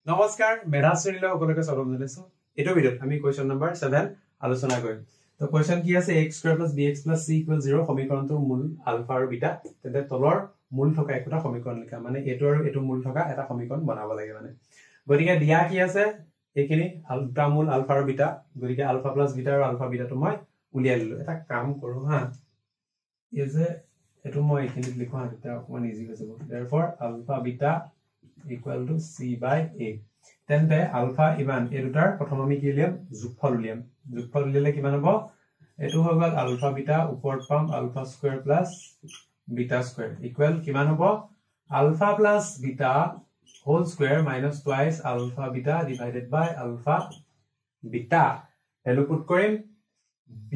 নমস্কাৰ মেধা শ্ৰেণীলৈ সকলোকে স্বাগতম জনাইছো এইটো ভিডিঅ'ত আমি কোৱেশ্চন নম্বৰ 7 আলোচনা কৰিম তো কোৱেশ্চন কি আছে x² + bx + c = 0 সমীকৰণটোৰ মূল আলফা আৰু বিটা তেন্তে তলৰ মূল থকা একটা সমীকৰণ লিখা মানে এটো আৰু এটো মূল থকা এটা সমীকৰণ বনাব লাগে মানে গতিকে দিয়া কি আছে এইখিনি আলফা মূল আলফা আৰু বিটা গতিকে আলফা + বিটা আৰু আলফা বিটাটো মই উলিয়াই ললো এটা কাম কৰো হা এই যে এটো মই এইখিনি লিখো হা এটা অকমান ইজি হৈ যাব therefore alpha beta equal to c by a তেন্তে আলফা ইমান এই দুটাৰ প্ৰথম আমি কি লিয়াম যোগফল উলিয়ালে কিমান হ'ব এটো হৈ গল আলফা বিটা ওপৰত পাম alpha square plus beta square equal কিমান হ'ব alpha plus beta whole square minus twice alpha beta divided by alpha beta value put কৰিম b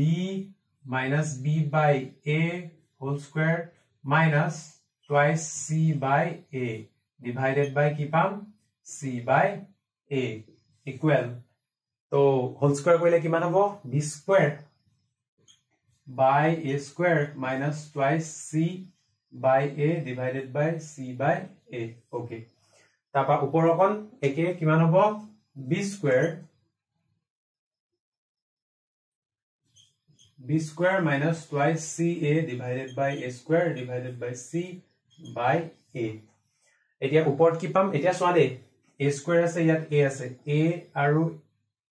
minus b by a whole square minus twice c by a divided by কি পাম c by a equal তো whole square কইলে কিমান হ'ব b square by a square minus twice c by a divided by c by a okay তাপা উপৰকন একে কিমান হ'ব b square minus twice ca divided by a square divided by c by a এতিয়া উপৰত কি পাম এতিয়া সোৱা দে a square আছে ইয়াত a আছে a আৰু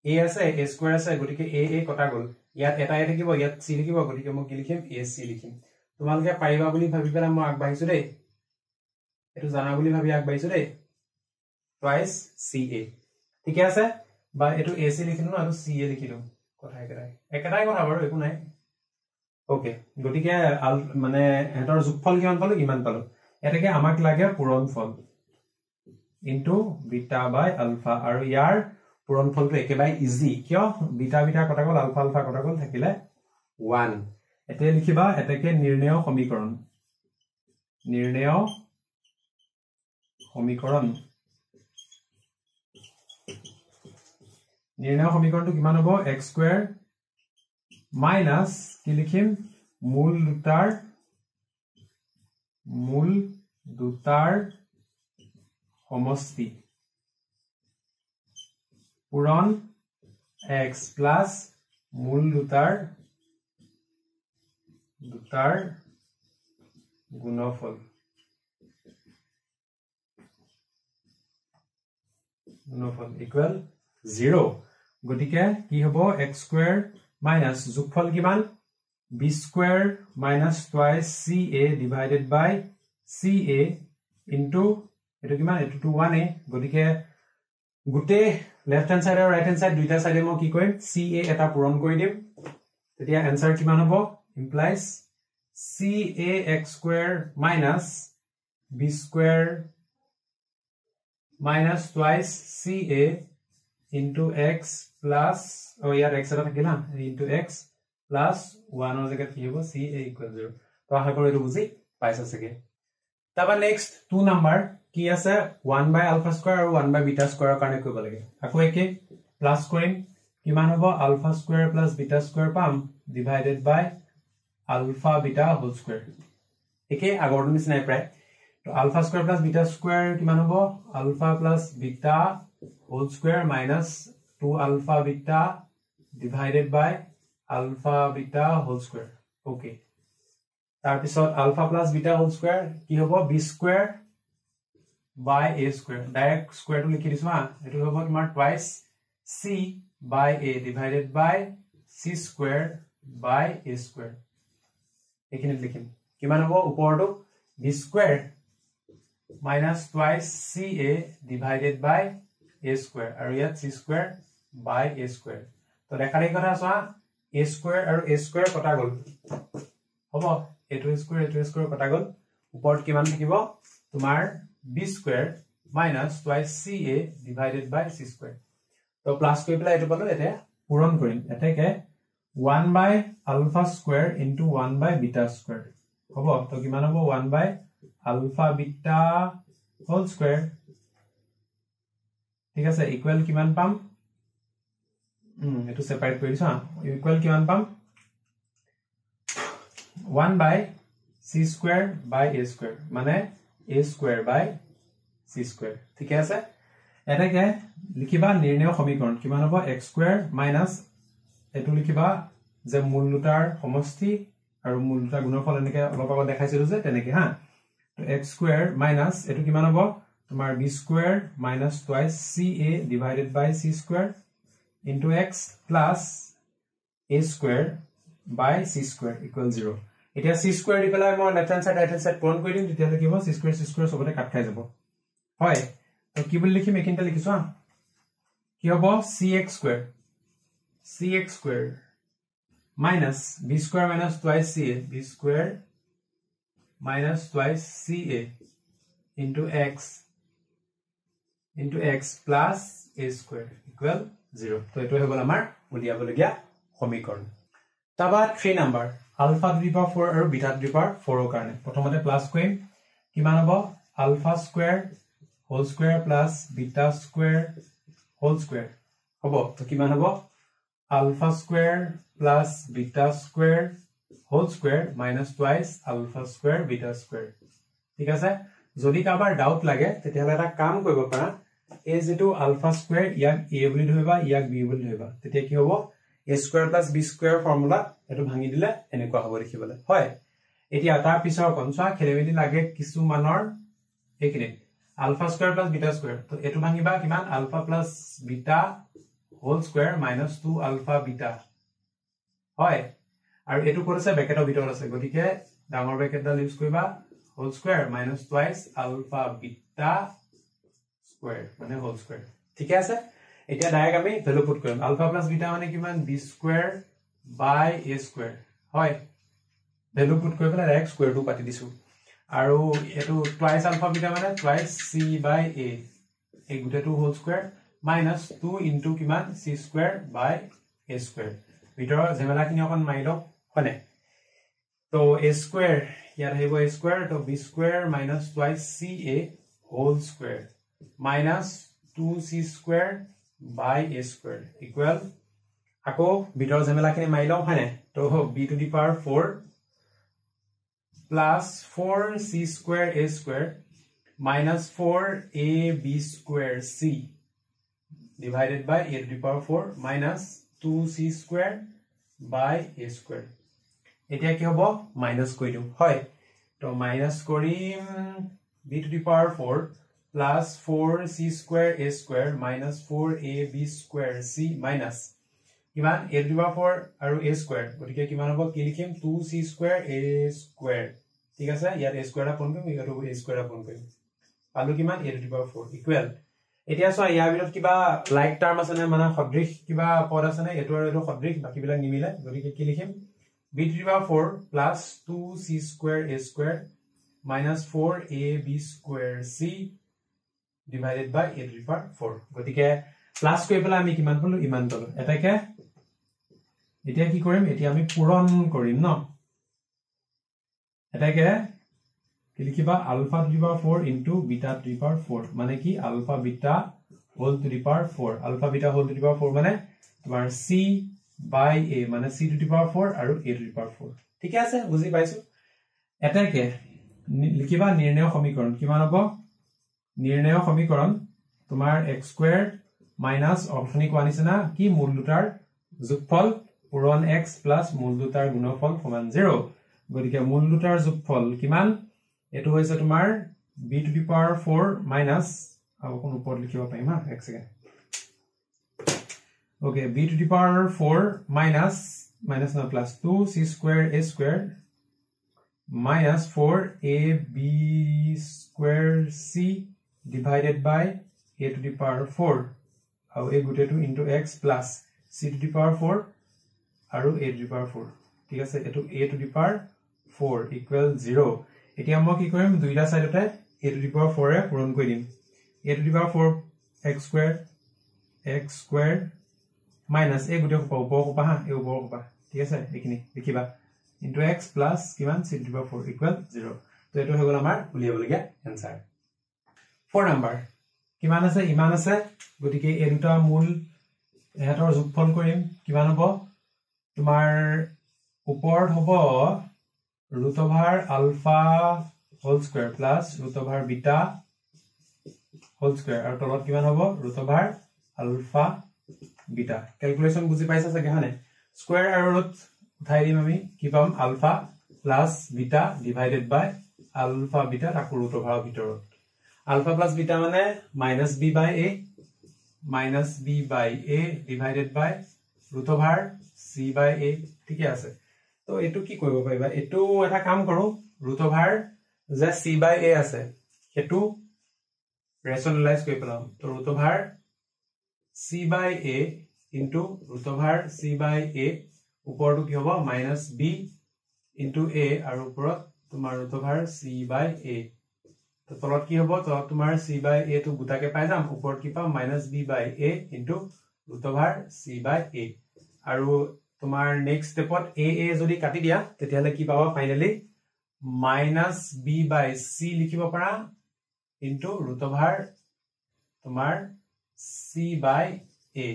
a আছে a square আছে গটিকে a কটা গল ইয়াত এটা থাকিব ইয়াত c লিখিব গটিকে মই কি লিখিম ac লিখিম তোমালকে পাইবা বুলি ভাবি পেলা মই আগবাইছো দেই এটো জানা বুলি ভাবি আগবাইছো দেই twice ca ঠিক আছে বা এটো ac লিখিলো আৰু ca লিখিলো কথা একেটাই কথা বাৰু একো নাই ওকে গটিকে মানে এটাৰ যোগফল কিমান পালো ইমান পালো এটাকে আমাক লাগে পূৰণফল ইনটু বিটা বাই আলফা আৰু ইয়াৰ পূৰণফলটো একেবাৰে ইজি কিয় বিটা বিটা কটা গল আলফা আলফা কটা গল থাকিলে 1 এতে লিখিবা এটাকে নিৰ্ণয় সমীকৰণটো কিমান হ'ব x² minus কি লিখিম মূল দুটাৰ সমষ্টি পূৰণ x plus মূল দুটাৰ গুণফল equal 0 গটিকে কি হ'ব x² minus যোগফল কিমান b square minus twice ca divided by ca into এটো কিমান এটো to 1a গটিকে গুটে লেফট হ্যান্ড সাইড আৰু ৰাইট হ্যান্ড সাইড দুইটা সাইডে মই কি কৰিম ca এটা পূৰণ কৰি দিম তেতিয়া आंसर কিমান হ'ব implies ca x² minus b square minus twice ca into x plus ইয়াৰ x এটা থাকিলা into x plus 1 ৰ জায়গাত কি হ'ব ca equal 0 তো আশা কৰো এটো বুজি পাইছা সকে তাবা নেক্সট 2 নাম্বাৰ কি আছে 1 by alpha square আৰু 1 by beta square কাৰণে কৰিব লাগে আকৌ একে প্লাস কৰিম কিমান হ'ব alpha square plus beta square পাম divided by alpha beta whole square একে আগৰ নিচিনাই প্ৰায় তো alpha square plus beta square কিমান হ'ব alpha plus beta whole square minus 2 alpha beta divided by alpha beta whole square okay তাৰ পিছত alpha plus beta whole square কি হ'ব b square by a square direct স্কয়াৰটো লিখি দিছো হা এটো হ'ব তোমাৰ twice c by a divided by c square by a square এখিনি লিখিম কিমান হ'ব ওপৰটো b square minus twice ca divided by a square আৰু ইয়াত c square by a square তো দেখাৰ এই কথা চোৱা a square আৰু a square কটা গল হ'ব এটো স্কয়াৰ কটা গল ওপৰত কিমান থাকিব তোমাৰ b square minus twice ca divided by c square তো প্লাস কৰি পেলাই এটো পালো এতে পূৰণ কৰিম এতেকে 1 by alpha square into 1 by beta square হ'ব তো কিমান হ'ব 1 by alpha beta whole square ঠিক আছে ইকুৱেল কিমান পাম এটো সেপাৰেট কৰি দিছো ইকুৱেল কিমান পাম 1 by c square by a square মানে a square by c square ঠিক আছে এটাকে লিখিবা নিৰ্ণয় সমীকৰণ কিমান হ'ব x স্কয়াৰ মাইনাস এটো লিখিবা যে মূল দুটাৰ সমষ্টি আৰু মূল দুটাৰ গুণফল এনেকে অলপ আগত দেখাইছিলো যে তেনেকে হা তো x স্কয়াৰ মাইনাস এটো কিমান হ'ব তোমাৰ b square minus twice ca divided by c square into x plus a square by c square equal 0 এতিয়া c স্কয়াৰ দি পেলাই মই left hand side right hand side পূৰণ কৰি দিম তেতিয়া লিখিব c স্কয়াৰ সবতে কাট খাই যাব হয় তো কি বুলি লিখিম একিনটা লিখিছো কি হ'ব cx square minus b square minus twice ca b square minus twice ca into x plus a square equal 0 তো এটো হগল আমাৰ উলিয়াবলগিয়া সমীকৰণ তাবা 3 number alpha to the power 4 আৰু beta to the power 4 ৰ কাৰণে প্ৰথমতে প্লাস কৰিম কিমান হ'ব alpha square whole square plus beta square whole square হ'ব তো কিমান হ'ব alpha square plus beta square whole square minus twice alpha square beta square ঠিক আছে যদি কাবাৰ ডাউট লাগে তেতিয়াহলে এটা কাম কৰিব পাৰা এই যেটো alpha square ইয়াক a বুলি ধৰিবা ইয়াক b বুলি ধৰিবা তেতিয়া কি হ'ব a square plus b square formula এটো ভাঙি দিলে এনেকুৱা হ'ব দেখিবলৈ হয় এতিয়া তাৰ পিছৰ কনসা খেলিমেলি লাগে কিছু মানৰ একিনে alpha square plus beta square তো এটো ভাঙিবা কিমান alpha plus beta whole square minus 2 alpha beta হয় আৰু এটো কৰিছে ব্ৰেকেটৰ ভিতৰত আছে গতিকে ডাঙৰ ব্ৰেকেট দা ইউজ কৰিবা whole square minus twice alpha beta square মানে whole square ঠিক আছে এতিয়া ডাইৰেক্ট আমি ভ্যালু পুট কৰিম alpha plus beta মানে কিমান b square by a square হয় ভ্যালু পুট কৰি পেলাই ডাইৰেক্ট স্কয়াৰ টো কাটি দিছো আৰু এটো twice alpha beta মানে twice c by a এই গুটেটো whole square minus 2 into কিমান c square by a square ভিতৰৰ জেমেলাখিনি অকন মাইলো হনে তো a square year হেব a square তো b square minus twice ca whole square minus 2c square by a square equal আকৌ ভিতৰৰ জেমেলাখিনি মাইলো হনে তো b to the power 4 plus 4c square a square minus 4ab square c divided by a to the power 4 minus 2c square by a square এতিয়া কি হ'ব minus কৰি দিও হয় তো মাইনাস কৰিম b to the power 4 plus 4c square a square minus 4ab square c minus কিমান a to the power 4 আৰু a square গতিকে কিমান হ'ব কি লিখিম 2c square a square ঠিক আছে ইয়াত a square আপন কৰিম ইয়াত a square আপন কৰিম পালো কিমান a to the power 4 equal এতিয়া সো ইয়াৰ ভিতৰত কিবা লাইক টাৰ্ম আছে না মানে সদৃশ কিবা পদ আছে না এটো আৰু এটো সদৃশ বাকি বিলাক নিমিলে গতিকে কি লিখিম b to the power 4 plus 2c square a square minus 4ab square c divided by a to the power 4 গতিকে প্লাস কৰি পেলাই আমি কিমান পালো ইমান পালো এটাকে এতিয়া কি কৰিম এতিয়া আমি পূৰণ কৰিম ন এটাকে কি লিখিবা alpha to the power 4 into beta to the power 4 মানে কি alpha beta whole to the power 4 alpha beta whole to the power 4 মানে তোমাৰ c by a মানে c to the power 4 আৰু a to the power 4 ঠিক আছে বুজি পাইছো এটাকে লিখিবা নিৰ্ণয় সমীকৰণ কিমান হ'ব নিৰ্ণয় সমীকৰণ তোমাৰ x স্কয়াৰ মাইনাস অপশনি কোৱা নিচিনা কি মূল দুটাৰ যোগফল পূৰণ x প্লাস মূল দুটাৰ গুণফল সমান 0 গতিকে মূল দুটাৰ যোগফল কিমান এটো হৈছে তোমাৰ b to the power 4 minus আৰু কোন ওপৰত লিখিব পাৰিম হা এক second okay b to the power 4 minus no plus 2c square a square minus 4ab square c divided by a to the power 4 আৰু এই গুটেটো into x plus c to the power 4 আৰু a to the power 4 ঠিক আছে এটো a to the power 4 equal 0 এতিয়া মই কি কৰিম দুইটা সাইডতে a to the power 4 এ পূৰণ কৰি দিম a to the power 4 x square minus a গুটে উপৰ কোপা হা এই উপৰ কোপা ঠিক আছে এখিনি লিখিবা into x plus কিমান c to the power 4 equal 0 তো এটো হৈ গল আমাৰ উলিয়াবলগিয়া आंसर 4 নাম্বাৰ কিমান আছে ইমান আছে গতিকে এই দুটা মূল এটাৰ যোগফল কৰিম কিমান হ'ব তোমাৰ ওপৰত হ'ব root over alpha whole square plus root over beta whole square আৰু তলত কিমান হ'ব root over alpha beta calculation বুজি পাইছা চাগে হানে স্কয়াৰ আৰু ৰুট উঠাই দিম আমি কি পাম ULFA plus beta divided by alpha beta তাকো ৰুট ওভাৰ ভিতৰত আলফা প্লাস বিটা মানে -b by a divided by root over c by a ঠিক আছে তো এটু কি কৰিব পাৰিবা এটু এটা কাম কৰো root over যে c by a আছে হেতু ৰেশনালাইজ কৰি পেলাম তো root over c by a into root over c by a ওপৰটো কি হ'ব -b into a আৰু ওপৰত তোমাৰ root over c by a তো তলত কি হ'ব তো তোমাৰ c by a তো গুটাকে পাই যাম ওপৰত কি পাম -b by a into root over c by a আৰু তোমাৰ নেক্সট স্টেপত a যদি কাটি দিয়া তেতিয়ালে কি পাবা ফাইনালি -b by c লিখিব পাৰা into root over তোমাৰ c by a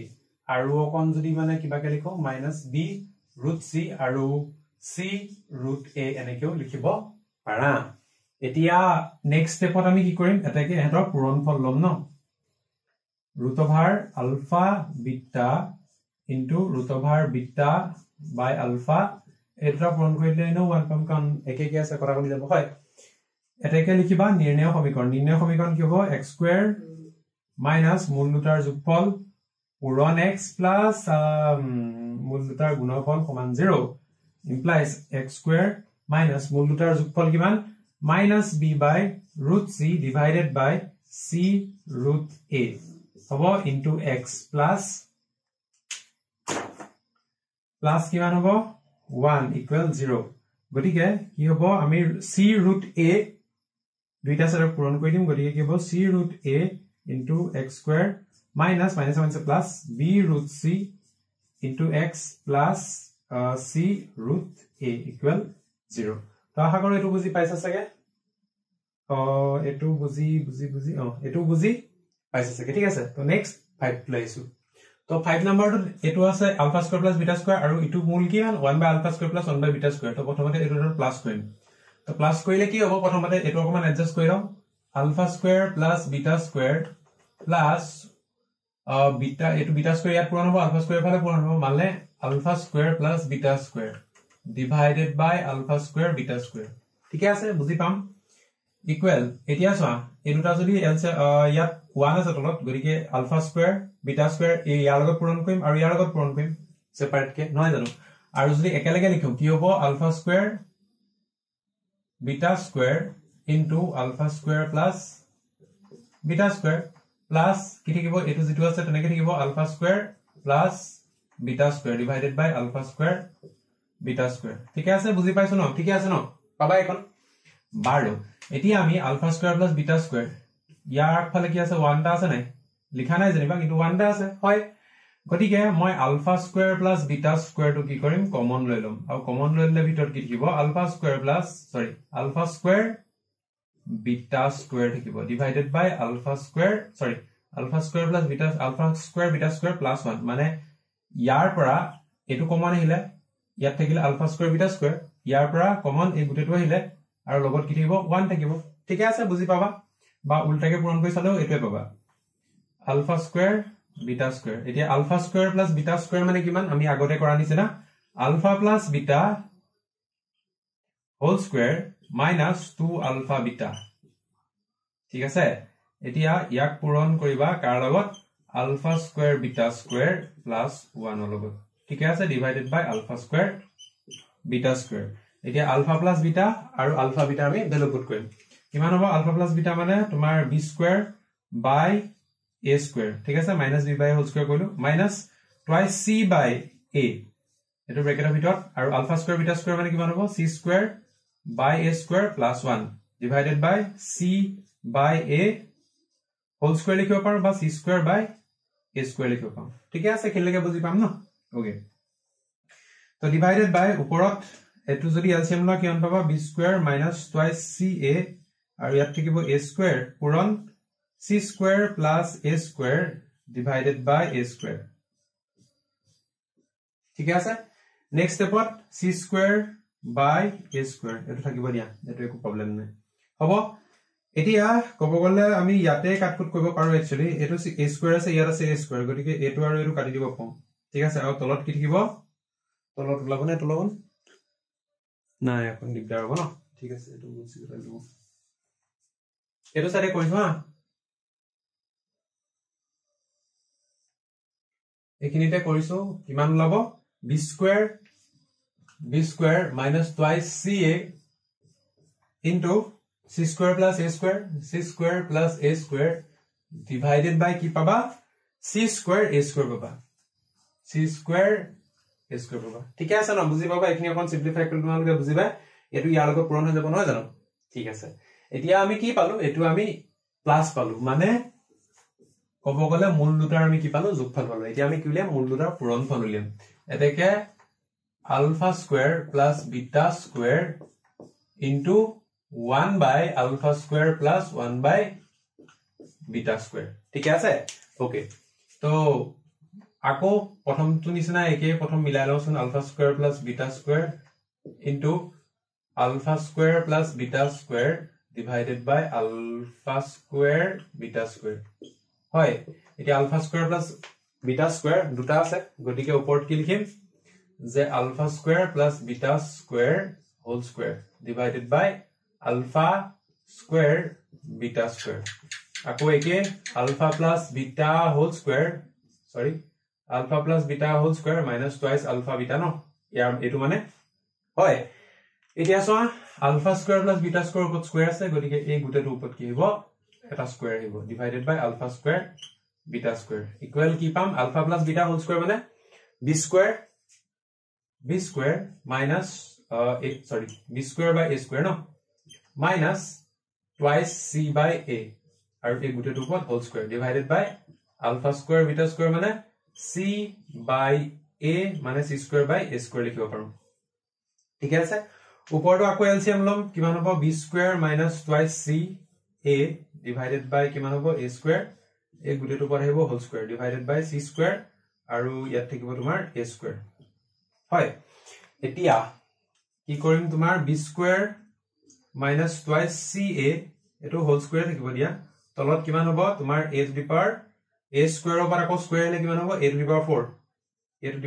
আৰু অকন যদি মানে কিবাকে লিখো -b root c আৰু c root a এনেকেও লিখিব পাৰা এতিয়া নেক্সট স্টেপত আমি কি কৰিম এটাকে এহতৰ পূৰণফল লম ন root over alpha beta into root over beta by alpha এটা পূৰণ কৰিলে ন 1 পাম কাম একে কি আছে কৰা কৰি যাব হয় এটাকে লিখিবা নিৰ্ণয় সমীকৰণ কি হ'ব x square minus মূল দুটাৰ যোগফল পূৰণ x plus মূল দুটাৰ গুণফল সমান 0 implies x square minus মূল দুটাৰ যোগফল কিমান -b by root c divided by c root a হ'ব into x plus কিমান হ'ব 1 equal 0 গটিকে কি হ'ব আমি c root a দুইটা সাইডৰ পূৰণ কৰি দিম গটিকে কি হ'ব c root a into x square minus plus b root c into x plus c root a equal 0 তো আশা কৰো এটো বুজি পাইছা চাগে এটো বুজি এটো বুজি পাইছা চাগে ঠিক আছে তো নেক্সট 5 লাইছো তো 5 নম্বৰটো এটো আছে alpha square plus beta square আৰু ইটো মূল কি হ'ল 1 by alpha square plus 1 by beta square তো প্ৰথমতে এটো প্লাস কৰিম তো প্লাস কৰিলে কি হ'ব প্ৰথমতে এটো অকমান এডজাস্ট কৰি লও alpha square plus beta square plus beta এটো বিটা স্কয়াৰ ইয়াত পূৰণ হ'ব আলফা স্কয়াৰ ফালে পূৰণ হ'ব মানে alpha square plus beta square divided by alpha square beta square ঠিক আছে বুজি পাম ইকুৱেল এতিয়া চোৱা এই দুটা যদি ইয়াত 1 আছে তলত গৰিকে আলফা স্কয়াৰ বিটা স্কয়াৰ এই ইয়াৰ লগত পূৰণ কৰিম আৰু ইয়াৰ লগত পূৰণ কৰিম সেপাৰেট কে নহয় জানো আৰু যদি একেলগে লিখো কি হ'ব alpha square beta square into alpha square plus beta square plus কি থাকিব এটো যেটো আছে তেনেকে থাকিব alpha square plus beta square divided by alpha square beta square ঠিক আছে বুজি পাইছো ন ঠিক আছে ন পাবা এখন বাৰু এতিয়া আমি alpha square plus beta square ইয়াৰ ফালে কি আছে 1 টা আছে নাই লিখা নাই জানিবা কিন্তু 1 টা আছে হয় গটিকে মই alpha square plus beta square to কি কৰিম কমন লৈ লম আৰু কমন লৈ ললে ভিতৰত কি থাকিব আলফা স্কয়াৰ বিটা স্কয়াৰ থাকিব divided by alpha square plus beta square plus 1 মানে ইয়াৰ পৰা এটো কমন আহিলে ইয়াত থাকিলে আলফা স্কয়াৰ বিটা স্কয়াৰ ইয়াৰ পৰা কমন এই গুটেটো আহিলে আৰু লগত কি থাকিব 1 থাকিব ঠিক আছে বুজি পাবা বা উল্টাকে পূৰণ কৰি চালেও এটোৱে পাবা আলফা স্কয়াৰ বিটা স্কয়াৰ এতিয়া alpha square plus beta square মানে কিমান আমি আগতে কৰা নিচিনা alpha plus beta whole square minus 2 alpha beta ঠিক আছে এতিয়া ইয়াক পূৰণ কৰিবা কাৰ লগত alpha square beta square plus 1 ৰ লগত ঠিক আছে divided by alpha square beta square এতিয়া আলফা প্লাস বিটা আৰু আলফা বিটা আমি ভ্যালু পুট কৰিম কিমান হ'ব আলফা প্লাস বিটা মানে তোমাৰ b square by a square ঠিক আছে -b বাই হোল স্কয়াৰ কৰিলো minus twice c by a এটো ব্ৰেকেটৰ ভিতৰত আৰু আলফা স্কয়াৰ বিটা স্কয়াৰ মানে কিমান হ'ব c square by a square plus 1 divided by c by a whole square লিখিব পাৰো বা c square by a square লিখিব পাৰো ঠিক আছে খেললৈকে বুজি পাম ন ওকে তো ডিভাইডেড বাই ওপৰত এটো যদি এলসিএম লয় কিমান পাবা b square minus twice ca আৰু ইয়াত থাকিব a স্কয়াৰ পূৰণ c square plus a square divided by a square ঠিক আছে নেক্সট স্টেপত c square by a square এটো থাকিব দিয়া এটো একো প্ৰবলেম নাই হ'ব এতিয়া কব গলে আমি ইয়াতে কাটকুট কৰিব পাৰো একচুয়ালি এটো a স্কয়াৰ আছে ইয়াত আছে a স্কয়াৰ গতিকে এটো আৰু এটো কাটি দিব পাম ঠিক আছে আৰু তলত কি থাকিব তলত ওলাব নে তলত নাই এখন দিগদাৰ হ'ব ন ঠিক আছে এটো বুজি গলাই লব এটো সাইডে কৰিছো হা এখিনিতে কৰিছো কিমান ওলাব b square minus twice ca into c square plus a square divided by কি পাবা c square a square পাবা c square a square পাবা ঠিক আছে না বুজি পাবা এখিনি অকন সিম্পলিফাই কৰি তোমালোকে বুজিবা এটো ইয়াৰ লগত পূৰণ হৈ যাব নহয় জানো ঠিক আছে এতিয়া আমি কি পালো এটো আমি প্লাস পালো মানে কব গলে মূল দুটাৰ আমি কি পালো যোগফল পালো এতিয়া আমি কি উলিয়াম মূল দুটাৰ পূৰণফল উলিয়াম এতেকে alpha square plus beta square into 1 by alpha square plus 1 by beta square ঠিক আছে ওকে তো আকো প্রথমটো নিচিনা একে প্রথম মিলাই লওছন alpha square plus beta square into alpha square plus beta square divided by alpha square beta square হয় এতিয়া alpha square plus beta square দুটা আছে গটিকে উপৰত কি লিখিম যে alpha square plus beta square whole square divided by alpha square beta square আকৌ একে alpha plus beta whole square minus twice alpha beta no ইয়াৰ এটো মানে হয় এতিয়া so alpha square plus beta square উপৰত স্কয়াৰ আছে গটিকে এই গুটেটো উপৰত কি হ'ব এটা স্কয়াৰ হ'ব divided by alpha square beta square equal কি পাম alpha plus beta whole square মানে b square minus b square by a square no minus twice c by a আৰু এই গুটেটো উপৰত whole square divided by alpha square beta square মানে c by a মানে c square by a square লিখিব পাৰো ঠিক আছে উপৰটো আকৌ এলসিএম লম কিমান হ'ব b square minus twice c a divided by কিমান হ'ব a square এই গুটেটো উপৰত আহিব whole square divided by c square আৰু ইয়াত থাকিব তোমাৰ a square হয় এতিয়া কি কৰিম তোমাৰ b square minus twice ca এটো whole square থাকিব দিয়া তলত কিমান হ'ব তোমাৰ a to the power a square ওপৰ আকৌ স্কয়াৰ হলে কিমান হ'ব a to the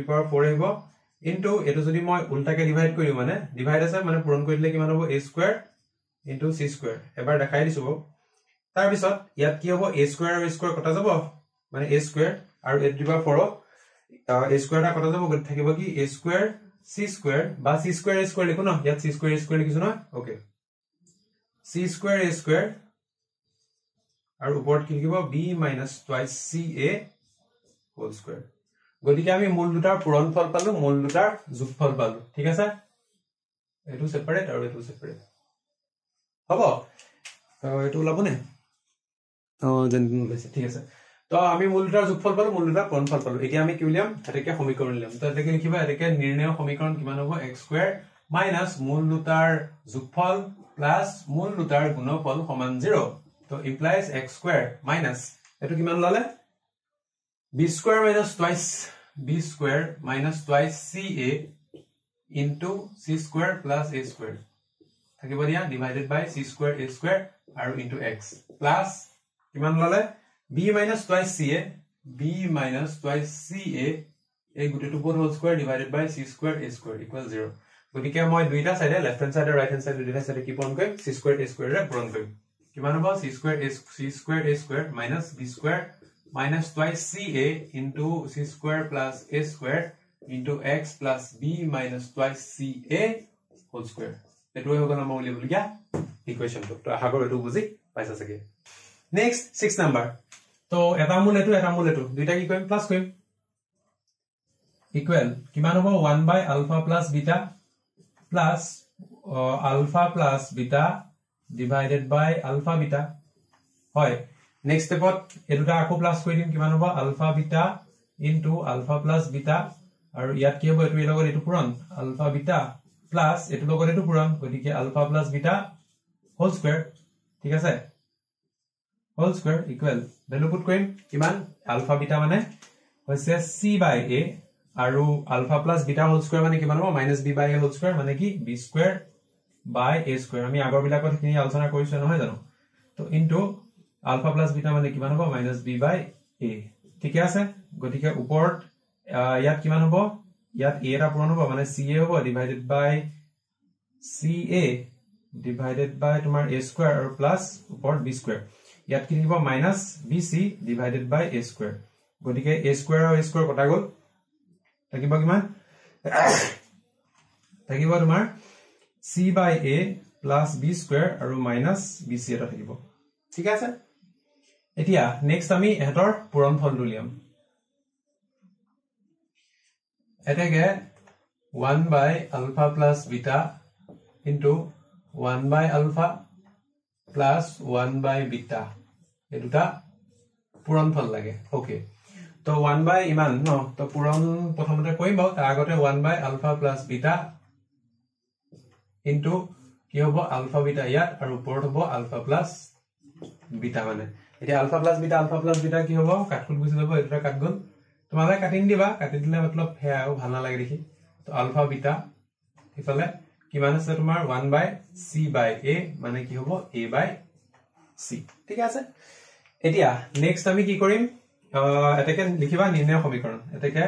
power 4 আহিব into এটো যদি মই উল্টাকে ডিভাইড কৰিম মানে ডিভাইড আছে মানে পূৰণ কৰি দিলে কিমান হ'ব a square into c square এবাৰ দেখাই দিছো তাৰ পিছত ইয়াত কি হ'ব a square আৰু a square কটা যাব মানে a square আৰু a to the power 4 a square টা কটা যাব গতি থাকিব কি a square c square বা c square a square লিখো ন ইয়াত c square a square লিখিছো ন okay c square a square আৰু উপৰত কি লিখিব b minus twice ca whole square গতিকে আমি মূল দুটাৰ পূৰণফল পালো মূল দুটাৰ যোগফল পালো ঠিক আছে এটো সেপাৰেট আৰু এটো সেপাৰেট হ'ব তো এটো ওলাবনে যেন লৈছে ঠিক আছে তো আমি মূল দুটাৰ যোগফল পালো মূল দুটাৰ পূৰণফল পালো এতিয়া আমি কি উলিয়াম এটাকে সমীকৰণ লিয়াম তো এটাকে লিখিবা এটাকে নিৰ্ণয় সমীকৰণ কিমান হ'ব x স্কয়াৰ মাইনাস মূল দুটাৰ যোগফল প্লাস মূল দুটাৰ গুণফল সমান 0 তো implies x square minus এটো কিমান লালে b square minus twice ca into c square plus a square থাকিব দিয়া divided by c square a square আৰু into x plus কিমান লালে b minus twice ca এই গুটেটো উপৰ whole square divided by c square a square equals 0 গতিকে মই দুইটা সাইডে লেফট হ্যান্ড সাইড আৰু ৰাইট হ্যান্ড সাইড দুইটা সাইডে কি পূৰণ কৰিম c square a square ৰে পূৰণ কৰিম কিমান হ'ব c square a square minus b square minus twice ca into c square plus a square into x plus b minus twice ca whole square এটো হৈ গল আমাৰ উলিয়াবলগীয়া ইকুৱেশ্যনটো তো আশা কৰো এটো বুজি পাইছা চাগে নেক্সট 6 নাম্বাৰ তো এটা মূল এটো দুইটা কি কৰিম প্লাস কৰিম ইকুৱেল কিমান হ'ব 1 by alpha plus beta plus alpha plus beta divided by alpha beta হয় next stepত এটোটা আকো প্লাস কৰি দিম কিমান হ'ব alpha beta into alpha plus beta আৰু ইয়াত কি হ'ব এটো লগত এটো পূৰণ alpha beta plus এটো লগত এটো পূৰণ গতিকে alpha plus beta whole square ঠিক আছে whole square equal value put কৰিম কিমান alpha beta মানে হৈছে c by a আৰু alpha plus beta whole square মানে কিমান হ'ব minus b by a whole square মানে কি b square by a square আমি আগৰ বিলাকত কিনি আলোচনা কৰিছো নহয় জানো তো ইনটু আলফা প্লাস বিটা মানে কিমান হ'ব মাইনাস বি বাই এ ঠিক আছে গতিকে ওপৰত ইয়াত কিমান হ'ব ইয়াত এ এটা পূৰণ হ'ব মানে সি এ হ'ব divided by C A divided by তোমাৰ a স্কয়াৰ আৰু প্লাস ওপৰত b স্কয়াৰ ইয়াত কি লিখিব minus bc divided by a square গতিকে a স্কয়াৰ আৰু a স্কয়াৰ কটা গল থাকিব কিমান থাকিব তোমাৰ c by a plus b square আৰু মাইনাস bc এটা থাকিব ঠিক আছে এতিয়া নেক্সট আমি এহতৰ পূৰণফলটো লিয়াম এটাকে 1 by alpha plus beta into 1 by alpha plus 1 by beta এই দুটা পূৰণফল লাগে ওকে তো 1 by ইমান ন তো পূৰণ প্ৰথমতে কৰিম তাৰ আগতে 1 by alpha plus beta into কি হ'ব alpha beta ইয়াত আৰু ওপৰত হ'ব alpha plus beta মানে এতিয়া alpha plus beta কি হ'ব কাটকুট গুছি যাব এটা কাট গল তোমালে কাটিং দিবা কাটি দিলে মতলব হেয়াও ভাল না লাগে দেখি তো alpha beta ইফালে কিমান আছে তোমাৰ 1 by c by a মানে কি হ'ব a by c ঠিক আছে এতিয়া নেক্সট আমি কি কৰিম এটাকে লিখিবা নিৰ্ণয় সমীকৰণ এটাকে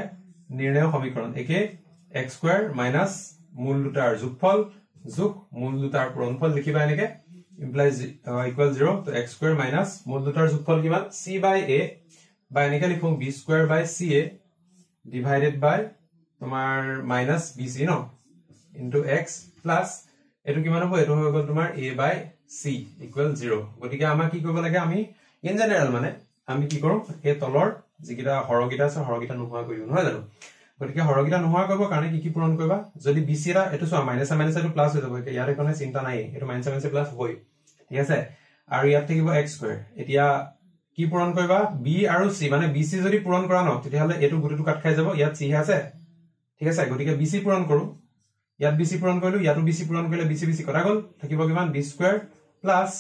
নিৰ্ণয় সমীকৰণ একে x স্কয়াৰ মাইনাস মূল দুটাৰ যোগফল যোগ মূল দুটাৰ পূৰণফল লিখিবা এনেকে implies equal 0 তো x স্কয়াৰ মাইনাস মূল দুটাৰ যোগফল কিমান c by a বা এনেকে লিখুম b square by ca divided by তোমাৰ মাইনাস bc ন into x plus এটো কিমান হ'ব এটো হৈ গল তোমাৰ a by c equal 0 গতিকে আমাৰ কি কৰিব লাগে আমি ইন জেনাৰেল মানে আমি কি কৰো এই তলৰ যিকিটা হৰগিটা আছে হৰগিটা নোহোৱা কৰিও নহয় জানো গতিকে হৰগিটা নোহোৱা কৰিব কাৰণে কি পূৰণ কৰিবা যদি bc ৰা এটো সো মাইনাস মাইনাস এটো প্লাস হৈ যাব ইয়াৰ কোনো চিন্তা নাই এটো মাইনাস মাইনাস প্লাস হয় ঠিক আছে আৰু ইয়াত থাকিব x স্কয়াৰ এতিয়া কি পূৰণ কৰিবা b আৰু c মানে bc যদি পূৰণ কৰা ন তেতিয়াহলে এটো গুটিটো কাট খাই যাব ইয়াত c আছে ঠিক আছে গতিকে bc পূৰণ কৰো ইয়াত bc পূৰণ কৰিলো ইয়াতো bc পূৰণ কৰিলে bc bc কটা গল থাকিব কিমান b square plus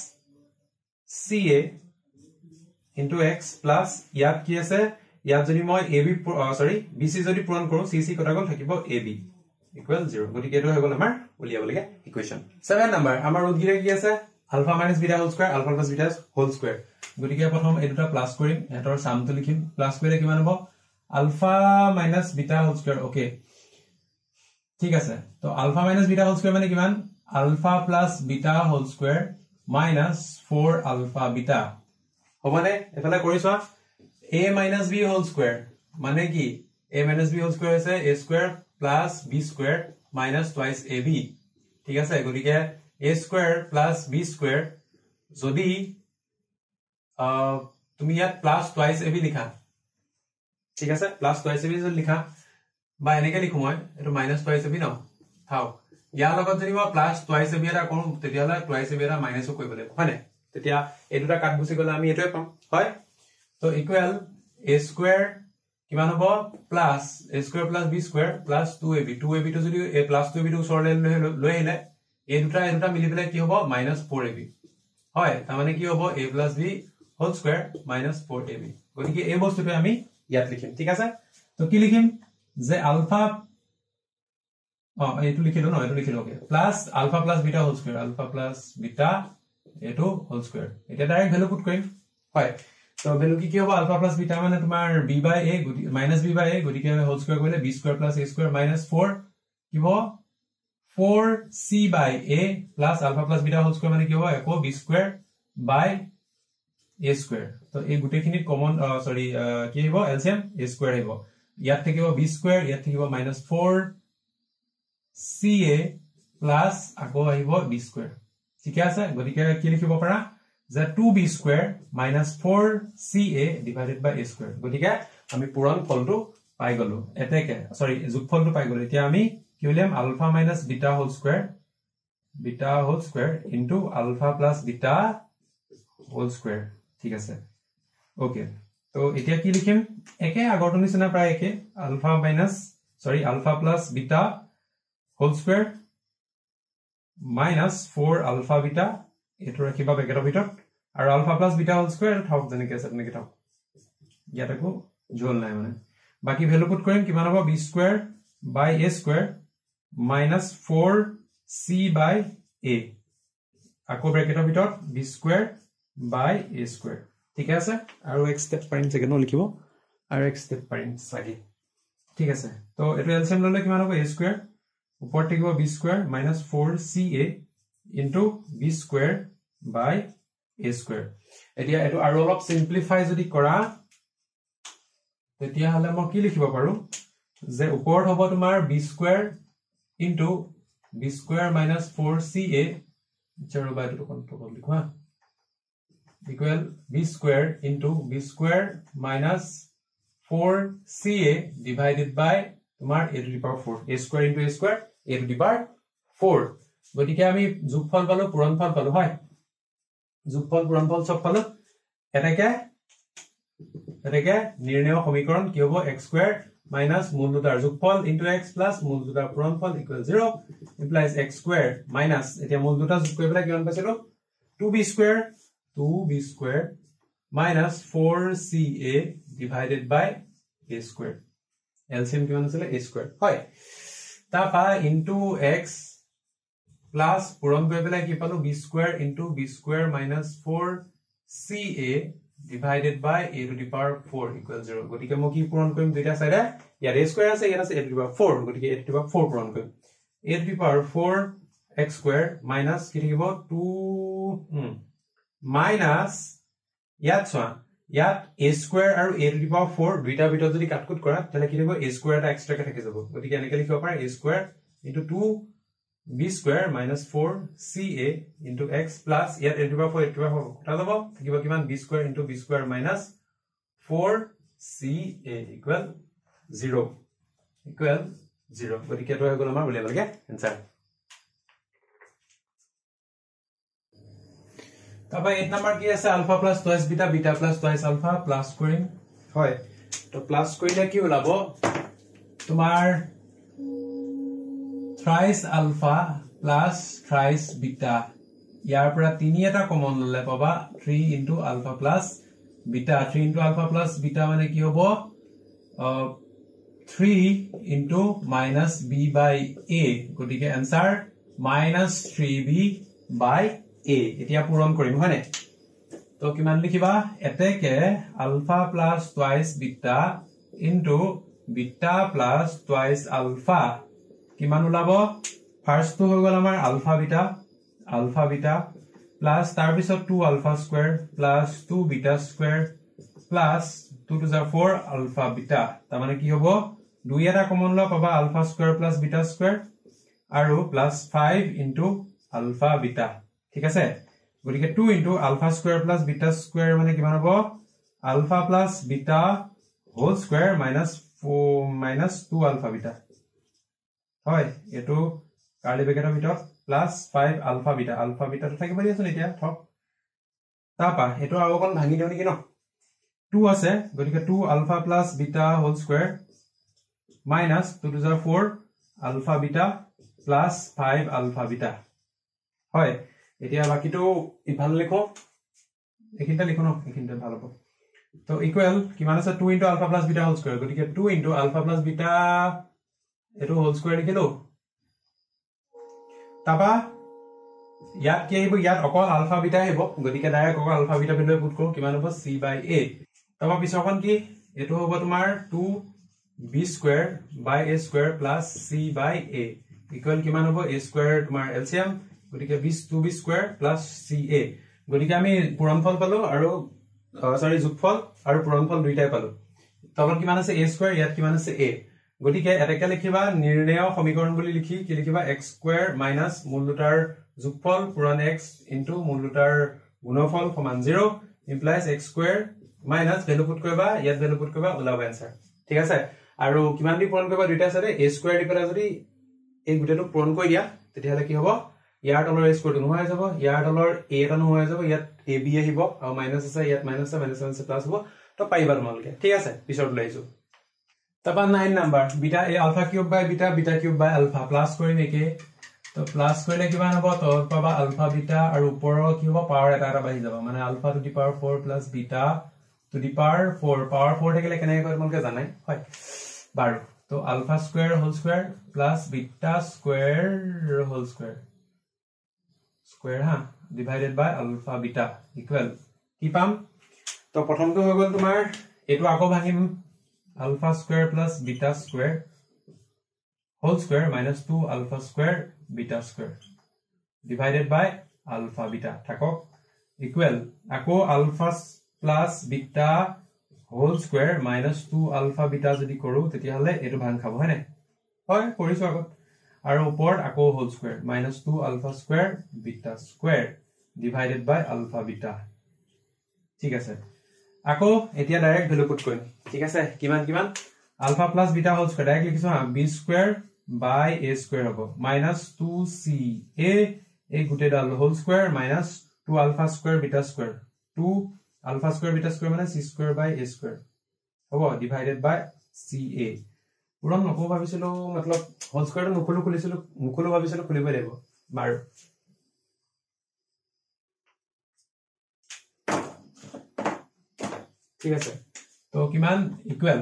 ca into x plus ইয়াত কি আছে ইয়াত যদি মই ab সৰি bc যদি পূৰণ কৰো cc কটা গল থাকিব ab equal 0 গতিকে এটো হৈ গল আমাৰ উলিয়াবলগা ইকুৱেচন 7 নম্বৰ আমাৰ উদ্গিৰে কি আছে alpha minus beta whole square alpha plus beta whole square গতিকে প্ৰথম এই দুটা প্লাস কৰিম এটাৰ সামটো লিখিম প্লাস কৰিলে কিমান হ'ব alpha minus beta whole square okay ঠিক আছে তো alpha minus beta whole square মানে কিমান alpha plus beta whole square minus 4 alpha beta হবনে এফালে কৰিছোৱা a minus b whole square মানে কি a minus b whole square আছে a square plus b square minus twice ab ঠিক আছে গতিকে a square plus b square যদি তুমি ইয়াত plus twice ab লিখা ঠিক আছে plus twice ab যদি লিখা বা এনেকে লিখো মই এটো minus twice ab ন থাও ইয়াৰ লগত যদি মই plus twice ab এটা কৰো তেতিয়ালে twice ab এটা minus ও কৰিব লাগিব হয়নে তেতিয়া এই দুটা কাট গুছি গলে আমি এটোই পাম হয় তো ইকুৱেল a square কিমান হ'ব plus a square plus b square plus 2ab 2ab তো যদি a plus 2ab তো ওচৰলে লৈ আহিলে এই দুটা মিলি পেলাই কি হ'ব -4ab হয় তাৰ মানে কি হ'ব a plus b whole square minus 4ab গতিকে এই বস্তুটো আমি ইয়াত লিখিম ঠিক আছে তো কি লিখিম যে আলফা এটো লিখিলো ন এটো লিখিলো okay plus alpha plus beta whole square alpha plus beta এটো হোল স্কয়ার এটা ডাইরেক্ট ভ্যালু পুট কৰিম হয় তো ভ্যালু কি হ'ব আলফা প্লাস বিটা মানে তোমাৰ b by a minus b by a গতিকে হোল স্কয়াৰ কৰিলে b square plus a square minus 4 কি হ'ব 4c by a plus alpha plus beta whole square মানে কি হ'ব একো b square by a square তো এই গুটেখিনি কমন সৰি কি হ'ব এলসিএম a square হ'ব ইয়াত থাকিব b square ইয়াত থাকিব -4 ca plus আকৌ আহিব b square ঠিক আছে গতিকে কি লিখিব পাৰা যে 2b square -4 ca divided by a square গতিকে আমি পূৰণ ফলটো পাই গলো এতেকে সৰি যোগফলটো পাই গলো এতিয়া আমি কি লিখিম alpha minus beta whole square into alpha plus beta whole square ঠিক আছে ওকে তো এতিয়া কি লিখিম একে আগৰটো নিচিনা প্ৰায় একে alpha plus beta whole square minus 4 alpha beta এটো ৰাখিবা ব্ৰেকেটৰ ভিতৰত আৰু alpha plus beta whole square থাওক যেনেকৈ আছে তেনেকৈ থাওক ইয়াতকো জোল নাই মানে বাকি ভ্যালু পুট কৰিম কিমান হ'ব b square by a square minus 4c by a আকৌ ব্ৰেকেটৰ ভিতৰত b square by a square ঠিক আছে আৰু x step পাৰিম চাগে ন লিখিব আৰু x step পাৰিম চাগে ঠিক আছে তো এটো এলসিএম ললে কিমান হ'ব a square উপৰ থাকিব b square minus 4ca into b square by a square এতিয়া এটো আৰু অলপ সিম্পলিফাই যদি কৰা তেতিয়া হলে মই কি লিখিব পাৰো যে উপৰ হ'ব তোমাৰ b square into b square minus 4ca zero by 2 control লিখা equal b square into b square minus 4ca divided by তোমার a to the power 4 a square into a square a to the power 4 গতিকে আমি যোগফল পালো পূৰণফল পালো হয় যোগফল পূৰণফল সব পালো এটাকে নিৰ্ণয় সমীকৰণ কি হ'ব x square minus মূল দুটাৰ যোগফল into x plus মূল দুটাৰ পূৰণফল equal 0 implies x square minus এতিয়া মূল দুটা যোগ কৰি পেলাই কিমান পাইছিলো 2b square minus 4ca divided by a square LCM কিমান আছিল a square হয় তাপা into x plus পূৰণ কৰি পেলাই কি পালো b square into b square minus 4ca divided by a to the power 4 equal 0 গতিকে মই কি পূৰণ কৰিম দুইটা সাইডে ইয়াৰ a square আছে ইয়াৰ আছে a to the power 4 গতিকে a to the power 4 পূৰণ কৰিম a to the power 4 x square minus কি থাকিব 2 minus ইয়াত চোৱা ইয়াত a square আৰু a to the power 4 দুইটা ভিতৰত যদি কাটকুট কৰা তাহলে কি হ'ব a square এটা এক্সট্ৰা কে থাকি যাব গতিকে এনেকৈ লিখিব পাৰা a square into 2b square minus 4ca into x plus ইয়াত a to the power 4 কটা যাব থাকিব কিমান b square into b square minus 4ca equal 0 গতিকে এটো হৈ গ'ল আমাৰ উলিয়াব লাগে आंसर তাবা 8 নম্বৰ কি আছে alpha plus twice beta beta plus twice alpha plus কৰিম হয় তো প্লাস কৰিলে কি ওলাব তোমাৰ thrice alpha plus thrice beta ইয়াৰ পৰা তিনি এটা কমন ললে পাবা 3 into alpha plus beta 3 into alpha plus beta মানে কি হ'ব 3 into minus b by a গতিকে answer minus 3b by a এতিয়া পূৰণ কৰিম হয়নে তো কিমান লিখিবা এতেকে alpha plus twice beta into beta plus twice alpha কিমান ওলাব ফার্স্ট তো হৈ গল আমাৰ alpha beta plus তাৰ পিছত 2 alpha square plus 2 beta square plus 2 to the 4 alpha beta তাৰ মানে কি হ'ব দুই এটা কমন ল পাবা alpha square plus beta square আৰু plus 5 into alpha beta ঠিক আছে গতিকে 2 into alpha square plus beta square মানে কিমান হ'ব alpha plus beta whole square minus 2 alpha beta হয় এটো কাৰ্লি ব্ৰেকেটৰ ভিতৰত plus 5 alpha beta তো থাকিব দিয়াছোন এতিয়া থক তাপা এটো আৰু কোন ভাঙি দিও নেকি ন 2 আছে গতিকে 2 alpha plus beta whole square minus 2 to the 4 alpha beta plus 5 alpha beta হয় এতিয়া বাকিটো ইফাল লিখো এখিনটা লিখো ন এখিনটা ভালো হ'ব তো ইকুয়াল কিমান আছে 2 into alpha plus beta whole square গতিকে 2 into alpha plus beta এটো whole square লিখিলো তাবা ইয়াত কি আহিব ইয়াত অকল আলফা বিটা আহিব গতিকে ডাইৰেক্ট অকল আলফা বিটা ভ্যালু পুট কৰো কিমান হ'ব c by a তাবা পিছৰখন কি এটো হ'ব তোমাৰ 2b square by a square plus c by a equal কিমান হ'ব a square তোমাৰ LCM গতিকে 2b square plus ca গতিকে আমি পূৰণফল পালো আৰু সৰি যোগফল আৰু পূৰণফল দুইটাই পালো তলত কিমান আছে a square ইয়াত কিমান আছে a গতিকে এটাকে লিখিবা নিৰ্ণয় সমীকৰণ বুলি লিখি কি লিখিবা x square minus মূল দুটাৰ যোগফল পূৰণ x into মূল দুটাৰ গুণফল সমান 0 implies x square minus value put কৰিবা ইয়াত ভ্যালু পুট কৰিবা ওলাব आंसर ঠিক আছে আৰু কিমান দি পূৰণ কৰিবা দুইটা আছে a square দি পেলা যদি এই গুটেটো পূৰণ কৰি দিয়া তেতিয়া হলে কি হ'ব ইয়াৰ তলৰ a square টো নহয় যাব ইয়াৰ তলৰ a টা নহয় যাব ইয়াত ab আহিব আৰু মাইনাস আছে ইয়াত মাইনাস আছে প্লাস হ'ব তো পাইবা তোমালকে ঠিক আছে পিছত লাইছো तबा 9 number beta a alpha cube by beta cube by alpha plus কৰিম একে তো প্লাস কৰিলে কিমান হ'ব তো পাবা alpha beta আৰু ওপৰৰ কি হ'ব পাৱাৰ এটা বাঢ়ি যাব মানে alpha to the power 4 plus beta to the power 4 power 4 থাকিলে কেনেকৈ কৰিম মনকে জানাই হয় বাৰু তো alpha square whole square plus beta square whole square ha divided by alpha beta equal কি পাম তো প্ৰথমটো হৈ গল তোমাৰ এটো আকৌ ভাঙিম alpha square plus beta square whole square minus 2 alpha square beta square divided by alpha beta থাকক equal আকৌ alpha plus beta whole square minus 2 alpha beta যদি কৰো তেতিয়া হলে এটো ভাঙ খাব হয় না হয় কৰিছো আগত আৰু ওপৰত আকৌ whole square minus 2 alpha square beta square divided by alpha beta ঠিক আছে আকৌ এতিয়া ডাইৰেক্ট ভ্যালু পুট কৰিম ঠিক আছে কিমান কিমান alpha plus beta whole square direct লিখিছো b square by a square হ'ব minus 2c a এই গুটে ডাল whole square minus 2 alpha square beta square 2 alpha square beta square মানে c square by a square হ'ব divided by ca পুৰণ নকো ভাবিছিলো মতলব whole square টো নুখুলো ভাবিছিলো খুলিব লাগিব বাৰ ঠিক আছে তো কিমান equal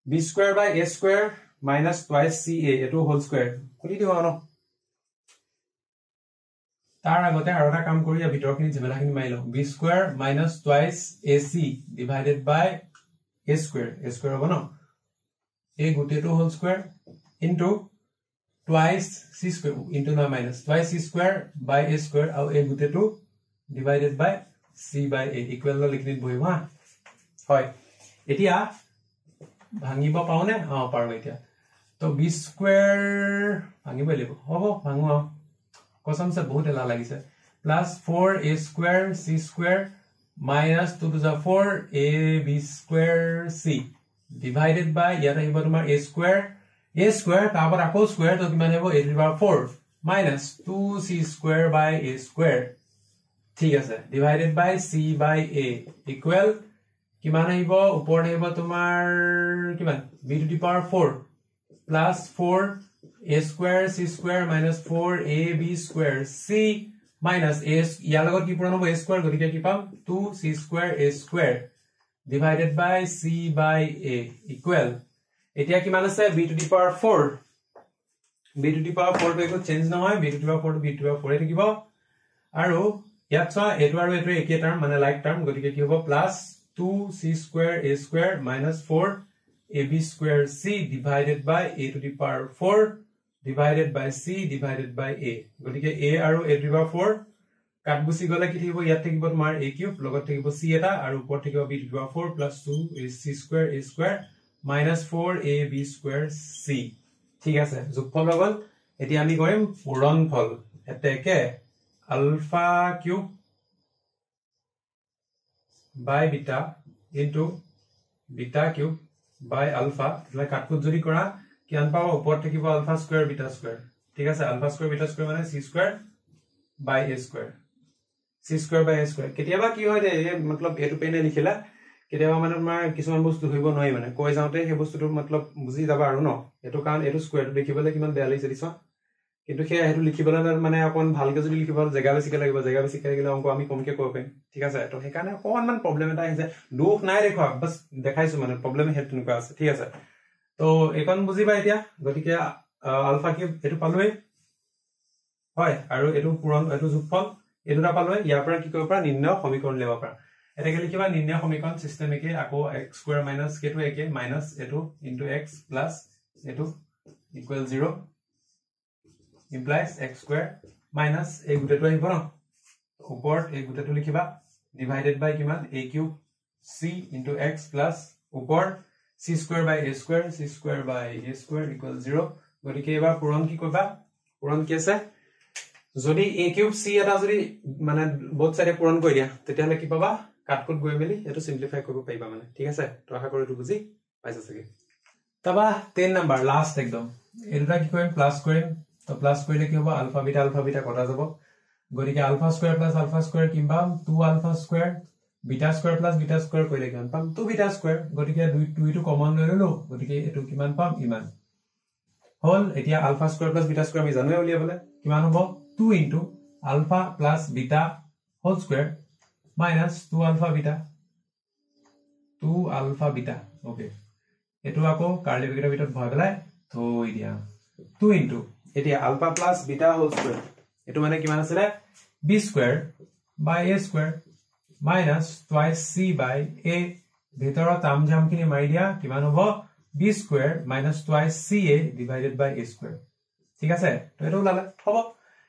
b square by a square minus twice ca এটো whole square খুলি দিও ন তাৰ আগতে আৰু এটা কাম কৰি ভিতৰখিনি জেমেলাখিনি মাৰি লও b square minus twice ac divided by a square হ'ব ন এই গুটেটো whole square into twice c square into না minus twice c square by a square আৰু এই গুটেটো divided by c by a equal লিখিত বহিব হা হয় এতিয়া ভাঙিব পাওনে পাৰো এতিয়া তো b square ভাঙিব লাগিব হ'ব ভাঙো কসম সে বহুত এলা লাগিছে plus 4a square c square minus 2 to the 4 a b square c divided by ইয়াত আহিব তোমাৰ a square তারপর আকৌ square তো কিমান হ'ব a to the power 4 minus 2c square by a square ঠিক আছে divided by c by a equal কিমান আহিব ওপৰত আহিব তোমাৰ কিমান b to the power 4 plus 4 a square c square minus 4 a b square c minus a ইয়াৰ লগত কি পূৰণ হ'ব a square গতিকে কি পাম 2c square a square divided by c by a equal এতিয়া কিমান আছে b to the power 4 b to the power 4 to change নহয় b to the power 4 to b to the power 4 এ থাকিব আৰু ইয়াত চোৱা এটো আৰু এটো একে টার্ম মানে লাইক টার্ম গতিকে কি হ'ব plus 2c square a square minus 4 ab square c divided by a to the power 4 divided by c divided by a গতিকে a আৰু a to the power 4 কাটগুছি গলে কি থাকিব ইয়াত থাকিব তোমাৰ a কিউব লগত থাকিব c এটা আৰু ওপৰত থাকিব b to the power 4 plus 2c square a square minus 4ab square c ঠিক আছে যোগফল হ'ল এতিয়া আমি কৰিম পূৰণফল এতেকে alpha cube by beta into beta cube by alpha એટલે কাটকুট যদি কৰা কিমান পাব ওপৰত থাকিব alpha square beta square ঠিক আছে alpha square beta square মানে c square by a square কেতিয়াবা কি হয় দে মতলব এটো পেনে লিখিলা কেতিয়াবা মানে তোমাৰ কিছুমান বস্তু ধৰিব নোৱাৰি মানে কৈ যাওতে সেই বস্তুটো মতলব বুজি যাবা আৰু ন এটো কাৰণ এটো স্কয়াৰটো দেখিবলৈ কিমান বেয়া লাগিছে দিছ কিন্তু সেই হেতু লিখিবলৈ মানে অকন ভালকে যদি লিখিব জায়গা বেছিকে লাগিব জায়গা বেছিকে লাগিলে অংক আমি কমকে কৰিব পাৰিম ঠিক আছে তো সেই কাৰণে অকনমান প্ৰবলেম এটা আহিছে দুখ নাই দেখো বস দেখাইছো মানে প্ৰবলেম হেতু নকা আছে ঠিক আছে তো একন বুজিবা এতিয়া গতিকে আলফা কিউব এটো পালোই হয় আৰু এটো পূৰণ এটো যোগফল এটোটা পালোই ইয়াৰ পৰা কি কৰিব পৰা নিৰ্ণয় সমীকৰণ লিখিব পৰা এটাকে লিখিবা নিৰ্ণয় সমীকৰণ সিস্টেম একে আকৌ x স্কয়াৰ মাইনাস k টো একে মাইনাস এটো ইনটু x প্লাস এটো equal 0 implies x square minus a গুটেটো আহিব ন ওপৰত a গুটেটো লিখিবা divided by কিমান a cube c into x plus ওপৰত c square by a square equal 0 গতিকে এবাৰ পূৰণ কি কৰিবা পূৰণ কি আছে যদি a cube c এটা যদি মানে both side পূৰণ কৰি দিয়া তেতিয়া হলে কি পাবা কাটকুট গৈ মেলি এটো সিম্পলিফাই কৰিব পাৰিবা মানে ঠিক আছে তো আশা কৰো এটো বুজি পাইছা চাগে তবা 10 নাম্বাৰ লাস্ট একদম এটোটা কি কৰিম প্লাস কৰিম তো প্লাস কৰিলে কি হ'ব আলফা বিটা কটা যাব গতিকে alpha square plus alpha square কিমান পাম 2 alpha square beta square plus beta square কৰিলে কিমান পাম 2 বিটা স্কয়াৰ গতিকে 2 টো কমন লৈ ললো গতিকে এটো কিমান পাম ইমান হল এতিয়া alpha square plus beta square আমি জানোৱে উলিয়াবলে কিমান হ'ব 2 into alpha plus beta whole square minus 2 alpha beta okay এটো আকৌ কাৰ্লি ব্ৰেকেটৰ ভিতৰত ভৰাই পেলাই থৈ দিয়া 2 ইনটু এতিয়া alpha plus beta whole square এটো মানে কিমান আছিল b square by a square minus twice c by a ভিতৰৰ টাৰ্ম জামখিনি মাৰি দিয়া কিমান হ'ব b square minus twice ca divided by a square ঠিক আছে তো এটো ওলালে হ'ব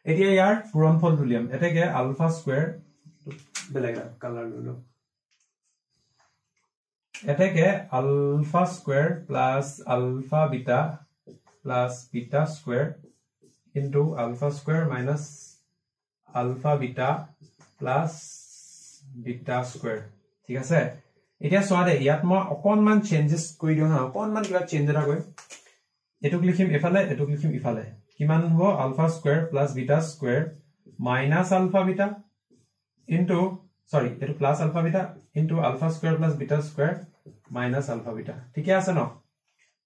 এতিয়া ইয়াৰ পূৰণফল উলিয়াম এটাকে আলফা স্কয়াৰ বেলেগ কালাৰ ললো এটাকে alpha square plus alpha beta plus beta square into alpha square minus alpha beta plus beta square ঠিক আছে এতিয়া সোয়া দে ইয়াত মই অকনমান চেঞ্জেস কৰি দিও না অকনমান কিবা চেঞ্জ এটা কই এটুক লিখিম এফালে এটুক লিখিম ইফালে কিমান হ'ব alpha square plus beta square minus alpha beta into sorry এটু plus alpha beta into alpha square plus beta square minus alpha beta ঠিক আছে ন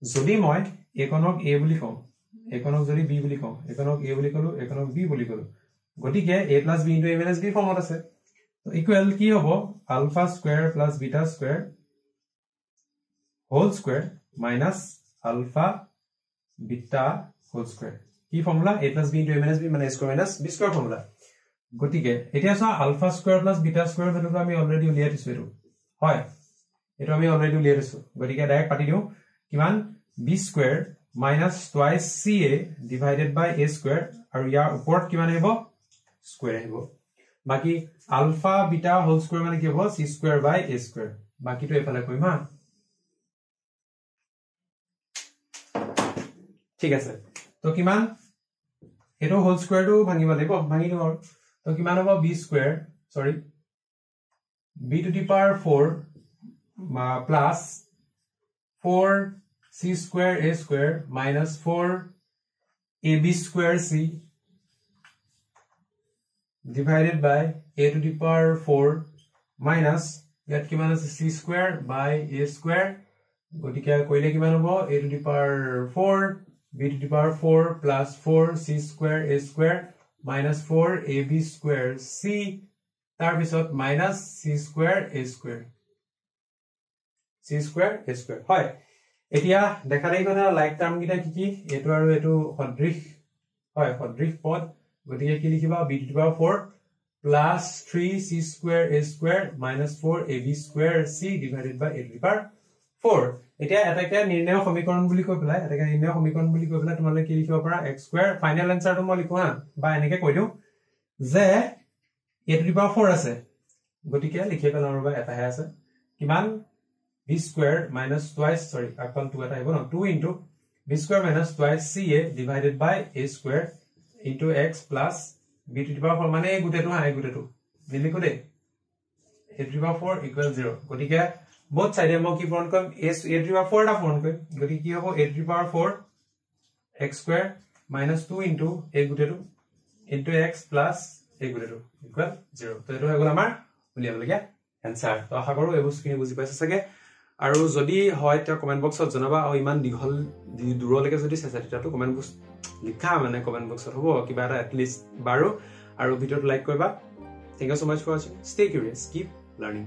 যদি মই একনক a বুলি কম একনক যদি b বুলি কম একনক a বুলি কলো একনক b বুলি কলো গটিকে a plus b into a minus b ফর্মত আছে তো ইকুয়াল কি হ'ব alpha square plus beta square whole square minus alpha beta whole square কি formula a plus b into a minus b মানে a square minus b square formula গটিকে এতিয়া সা alpha square plus beta square ভ্যালুটো আমি already উলিয়াই দিছো এটো হয় এটো আমি অলরেডি উলিয়াই দিছো গটিকে ডাইরেক্ট পাতি দিও কিমান b square minus twice ca divided by a square আৰু ইয়াৰ ওপৰত কিমান আহিব স্কয়াৰ আহিব বাকি alpha beta whole square মানে কি হ'ব c square by a square বাকিটো এফালে কইম হা ঠিক আছে তো কিমান এটো whole square টো ভাঙিব লাগিব ভাঙি দিও তো কিমান হ'ব b square sorry b to the power 4 plus 4 c square a square minus 4 ab square c divided by a to the power 4 minus yat kiman ase c square by a square gotike koile kiman hobo a to the power 4 b to the power 4 plus 4 c square a square minus 4 ab square c tar bisot minus c square a square c square a square hoy এতিয়া দেখা দেই কথা like term গিটা কি কি এটো আৰু এটো সদৃশ হয় সদৃশ পদ গতিকে কি লিখিবা b to the power 4 plus 3c square a square minus 4ab square c divided by a to the power 4 এতিয়া এটাকে নির্ণয় সমীকরণ বুলি কৈ পেলাই এটাকে নির্ণয় সমীকরণ বুলি কৈ পেলাই তোমালে কি লিখিব পাৰা x square ফাইনাল আনসারটো মই লিখো হা বা এনেকে কৈ দিও যে a to the power 4 আছে গতিকে লিখি পেলাম ৰবা এটা হে আছে কিমান b square minus twice sorry equal to eta no 2 into b square minus twice ca divided by a square into x plus b to the power 4 mane gutetu ha gutetu diliko de a to the power 4 equals 0 gotike both side mo ki form kom a to the power 4 ta form kom gotike ki hobo a to the power 4 x square minus 2 into a gutetu into x plus a gutetu equal 0 to eto hegol amar uliaboliya answer to axa koru ebus kini buji paisa sage আৰু যদি হয় তা comment বক্সত জনাবা আৰু ইমান দিঘল দূৰলৈকে যদি চেষ্টাটো কমেন্ট বক্স লিখা মানে কমেন্ট বক্সত হ'ব কিবা এটা এট লিষ্ট বাৰো আৰু ভিডিওটো লাইক কৰিবা thank you so much for watching stay curious keep learning